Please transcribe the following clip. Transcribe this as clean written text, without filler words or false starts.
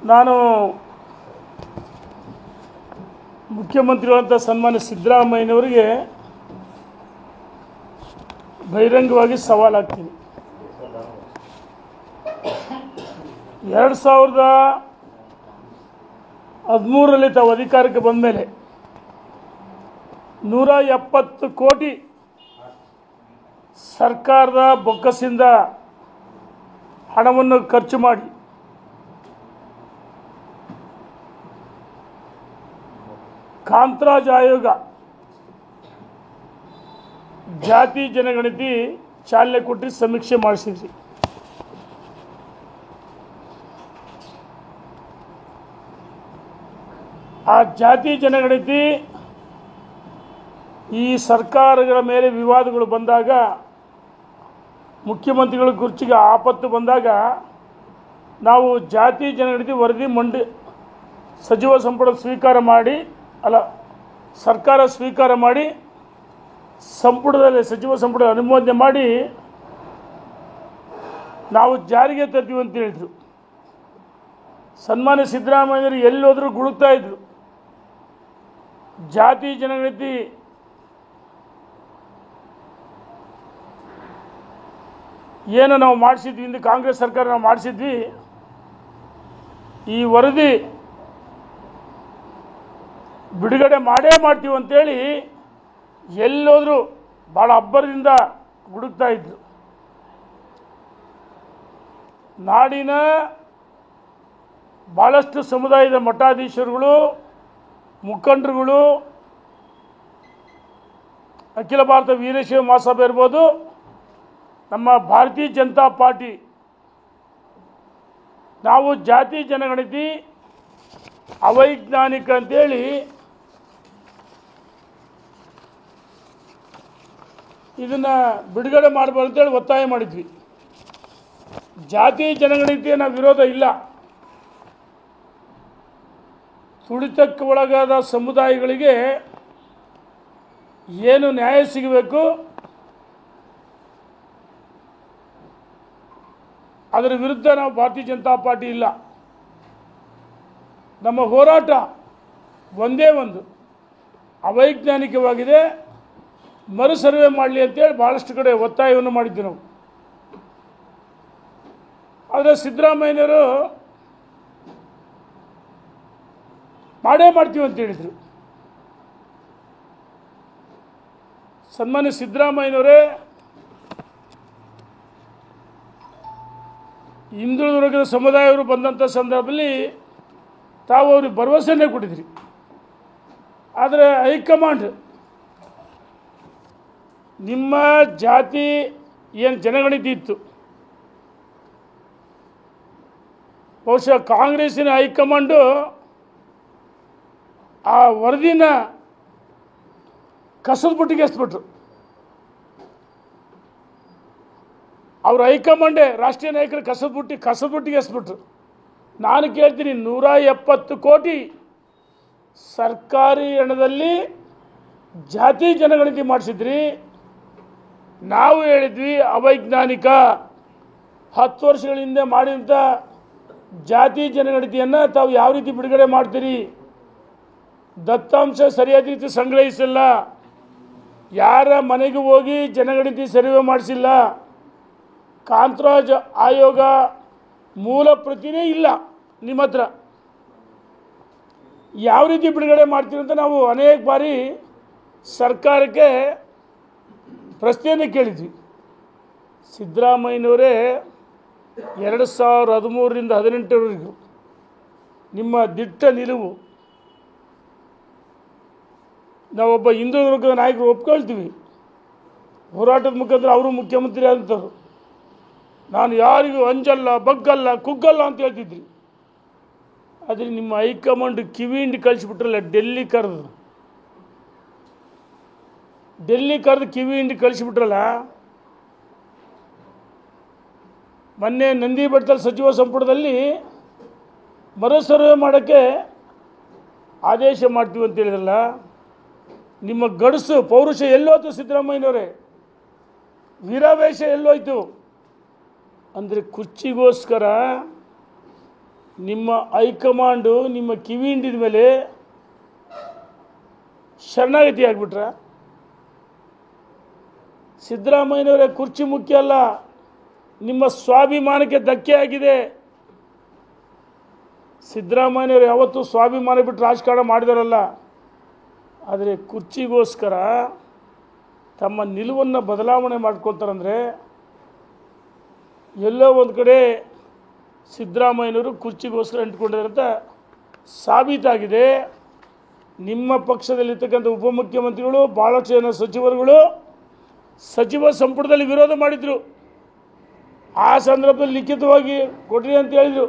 ನಾನು ಮುಖ್ಯಮಂತ್ರಿಗಳಂತ ಸನ್ಮಾನ್ಯ ಸಿದ್ದರಾಮಯ್ಯನವರಿಗೆ ಬಹಿರಂಗವಾಗಿ ಸವಾಲಾಗ್ತೀನಿ. 2013ರಲ್ಲಿ ತಾವು ಅಧಿಕಾರಕ್ಕೆ ಬಂದ ಮೇಲೆ 170 ಕೋಟಿ ಸರ್ಕಾರದ ಬೊಕ್ಕಸಿಂದ ಹಣವನ್ನು ಖರ್ಚು ಮಾಡಿ ಕಾಂತರಾಜ್ ಆಯೋಗ ಜಾತಿ ಜನಗಣತಿ ಚಾಲನೆ ಕೊಟ್ಟು ಸಮೀಕ್ಷೆ ಮಾಡಿಸಿದ್ರಿ. ಆ ಜಾತಿ ಜನಗಣತಿ ಈ ಸರ್ಕಾರಗಳ ಮೇಲೆ ವಿವಾದಗಳು ಬಂದಾಗ, ಮುಖ್ಯಮಂತ್ರಿಗಳ ಕುರ್ಚಿಗೆ ಆಪತ್ತು ಬಂದಾಗ ನಾವು ಜಾತಿ ಜನಗಣತಿ ವರದಿ ಸಚಿವ ಸಂಪುಟ ಸ್ವೀಕಾರ ಮಾಡಿ ಸರ್ಕಾರ ಸ್ವೀಕಾರ ಮಾಡಿ ಸಚಿವ ಸಂಪುಟ ಅನುಮೋದನೆ ಮಾಡಿ ನಾವು ಜಾರಿಗೆ ತರ್ತೀವಿ ಅಂತ ಹೇಳಿದರು. ಸನ್ಮಾನ್ಯ ಸಿದ್ದರಾಮಯ್ಯರು ಎಲ್ಲೋದ್ರೂ ಗುಡುಕ್ತಾ ಇದ್ರು. ಜಾತಿ ಜನಗಣತಿ ಏನು ನಾವು ಮಾಡಿಸಿದ್ವಿ, ಇಂದು ಕಾಂಗ್ರೆಸ್ ಸರ್ಕಾರ ನಾವು ಮಾಡಿಸಿದ್ವಿ, ಈ ವರದಿ ಬಿಡುಗಡೆ ಮಾಡೇ ಮಾಡ್ತೀವಿ ಅಂತೇಳಿ ಎಲ್ಲೋದ್ರೂ ಭಾಳ ಅಬ್ಬರದಿಂದ ಗುಡುಕ್ತಾ ಇದ್ರು. ನಾಡಿನ ಭಾಳಷ್ಟು ಸಮುದಾಯದ ಮಠಾಧೀಶರುಗಳು, ಮುಖಂಡರುಗಳು, ಅಖಿಲ ಭಾರತ ವೀರಶೈವ ಮಹಾಸಭೆ ಇರ್ಬೋದು, ನಮ್ಮ ಭಾರತೀಯ ಜನತಾ ಪಾರ್ಟಿ, ನಾವು ಜಾತಿ ಜನಗಣತಿ ಅವೈಜ್ಞಾನಿಕ ಅಂತೇಳಿ ಇದನ್ನು ಬಿಡುಗಡೆ ಮಾಡಬಾರ್ದು ಅಂತೇಳಿ ಒತ್ತಾಯ ಮಾಡಿದ್ವಿ. ಜಾತಿ ಜನಗಣತಿಯ ವಿರೋಧ ಇಲ್ಲ. ತುಳಿತಕ್ಕೆ ಒಳಗಾದ ಸಮುದಾಯಗಳಿಗೆ ಏನು ನ್ಯಾಯ ಸಿಗಬೇಕು ಅದರ ವಿರುದ್ಧ ನಾವು ಭಾರತೀಯ ಜನತಾ ಪಾರ್ಟಿ ಇಲ್ಲ. ನಮ್ಮ ಹೋರಾಟ ಒಂದೇ ಒಂದು, ಅವೈಜ್ಞಾನಿಕವಾಗಿದೆ, ಮರು ಸರ್ವೆ ಮಾಡಲಿ ಅಂತೇಳಿ ಭಾಳಷ್ಟು ಕಡೆ ಒತ್ತಾಯವನ್ನು ಮಾಡಿದ್ವಿ ನಾವು. ಆದರೆ ಸಿದ್ದರಾಮಯ್ಯನವರು ಮಾಡೇ ಮಾಡ್ತೀವಿ ಅಂತ ಹೇಳಿದರು. ಸನ್ಮಾನ್ಯ ಸಿದ್ದರಾಮಯ್ಯನವರೇ ಹಿಂದುಳಿದ ವರ್ಗದ ಸಮುದಾಯವರು ಬಂದಂಥ ಸಂದರ್ಭದಲ್ಲಿ ತಾವು ಅವ್ರಿಗೆ ಭರವಸೆಯನ್ನೇ ಕೊಟ್ಟಿದ್ರಿ. ಆದರೆ ಹೈಕಮಾಂಡ್ ನಿಮ್ಮ ಜಾತಿ ಏನು ಜನಗಣತಿ ಇತ್ತು, ಬಹುಶಃ ಕಾಂಗ್ರೆಸ್ಸಿನ ಹೈಕಮಾಂಡು ಆ ವರದಿನ ಕಸದ ಬುಟ್ಟಿಗೆ ಎಸ್ಬಿಟ್ರು. ಅವ್ರ ಹೈಕಮಾಂಡೇ, ರಾಷ್ಟ್ರೀಯ ನಾಯಕರು ಕಸದ ಬುಟ್ಟಿಗೆ ಎಸ್ಬಿಟ್ರು. ನಾನು ಕೇಳ್ತೀನಿ, 170 ಕೋಟಿ ಸರ್ಕಾರಿ ಹಣದಲ್ಲಿ ಜಾತಿ ಜನಗಣತಿ ಮಾಡಿಸಿದ್ರಿ. ನಾವು ಹೇಳಿದ್ವಿ ಅವೈಜ್ಞಾನಿಕ. 10 ವರ್ಷಗಳ ಹಿಂದೆ ಮಾಡಿದಂಥ ಜಾತಿ ಜನಗಣತಿಯನ್ನು ತಾವು ಯಾವ ರೀತಿ ಬಿಡುಗಡೆ ಮಾಡ್ತೀರಿ? ದತ್ತಾಂಶ ಸರಿಯಾದ ರೀತಿ ಸಂಗ್ರಹಿಸಿಲ್ಲ, ಯಾರ ಮನೆಗೂ ಹೋಗಿ ಜನಗಣತಿ ಸರ್ವೆ ಮಾಡಿಸಿಲ್ಲ, ಕಾಂತರಾಜ್ ಆಯೋಗ ಮೂಲ ಪ್ರತಿನೇ ಇಲ್ಲ ನಿಮ್ಮ ಹತ್ರ, ಯಾವ ರೀತಿ ಬಿಡುಗಡೆ ಮಾಡ್ತೀರಿ ಅಂತ ನಾವು ಅನೇಕ ಬಾರಿ ಸರ್ಕಾರಕ್ಕೆ ಪ್ರಶ್ನೆಯನ್ನು ಕೇಳಿದ್ವಿ. ಸಿದ್ದರಾಮಯ್ಯನವರೇ 2013ರಿಂದ 2018ರವರೆಗೂ ನಿಮ್ಮ ದಿಟ್ಟ ನಿಲುವು ನಾವೊಬ್ಬ ಹಿಂದುಳಿದ ವರ್ಗದ ನಾಯಕರು ಒಪ್ಕೊಳ್ತೀವಿ. ಹೋರಾಟದ ಮುಖಾಂತರ ಅವರು ಮುಖ್ಯಮಂತ್ರಿ ಆದಂಥವ್ರು. ನಾನು ಯಾರಿಗೂ ಅಂಜಲ್ಲ, ಬಗ್ಗಲ್ಲ, ಕುಗ್ಗಲ್ಲ ಅಂತ ಹೇಳ್ತಿದ್ರಿ. ಆದರೆ ನಿಮ್ಮ ಹೈಕಮಾಂಡ್ ಕಿವಿ ಹಿಂಡಿ ಕಳಿಸಿಬಿಟ್ರಲ್ಲ, ಡೆಲ್ಲಿ ಕರೆದು ಕಿವಿ ಹಿಂಡಿ ಕಳಿಸಿಬಿಟ್ರಲ್ಲ. ಮೊನ್ನೆ ನಂದಿ ಬೆಟ್ಟದಲ್ಲಿ ಸಚಿವ ಸಂಪುಟದಲ್ಲಿ ಮರು ಸರ್ವೆ ಮಾಡೋಕ್ಕೆ ಆದೇಶ ಮಾಡ್ತೀವಿ ಅಂತ ಹೇಳಿದ್ರಲ್ಲ. ನಿಮ್ಮ ಗಡಸು ಪೌರುಷ ಎಲ್ಲೋಯ್ತು ಸಿದ್ದರಾಮಯ್ಯನವರೇ? ವೀರಾವೇಶ ಎಲ್ಲೋಯ್ತು? ಅಂದರೆ ಕುರ್ಚಿಗೋಸ್ಕರ ನಿಮ್ಮ ಹೈಕಮಾಂಡು ನಿಮ್ಮ ಕಿವಿ ಹಿಂಡಿದ ಮೇಲೆ ಶರಣಾಗತಿ ಆಗಿಬಿಟ್ರ? ಸಿದ್ದರಾಮಯ್ಯನವರೇ ಕುರ್ಚಿ ಮುಖ್ಯ ಅಲ್ಲ, ನಿಮ್ಮ ಸ್ವಾಭಿಮಾನಕ್ಕೆ ಧಕ್ಕೆ ಆಗಿದೆ. ಸಿದ್ದರಾಮಯ್ಯನವರು ಯಾವತ್ತೂ ಸ್ವಾಭಿಮಾನ ಬಿಟ್ಟು ರಾಜಕಾರಣ ಮಾಡಿದಾರಲ್ಲ, ಆದರೆ ಕುರ್ಚಿಗೋಸ್ಕರ ತಮ್ಮ ನಿಲುವನ್ನು ಬದಲಾವಣೆ ಮಾಡ್ಕೊಳ್ತಾರಂದರೆ ಎಲ್ಲೋ ಒಂದು ಕಡೆ ಸಿದ್ದರಾಮಯ್ಯನವರು ಕುರ್ಚಿಗೋಸ್ಕರ ಅಂಟ್ಕೊಂಡಿದ್ದಾರೆ ಅಂತ ಸಾಬೀತಾಗಿದೆ. ನಿಮ್ಮ ಪಕ್ಷದಲ್ಲಿರ್ತಕ್ಕಂಥ ಉಪಮುಖ್ಯಮಂತ್ರಿಗಳು ಭಾಳಷ್ಟು ಜನ ಸಚಿವರುಗಳು ಸಚಿವ ಸಂಪುಟದಲ್ಲಿ ವಿರೋಧ ಮಾಡಿದರು. ಆ ಸಂದರ್ಭದಲ್ಲಿ ಲಿಖಿತವಾಗಿ ಕೊಡ್ರಿ ಅಂತ ಹೇಳಿದರು.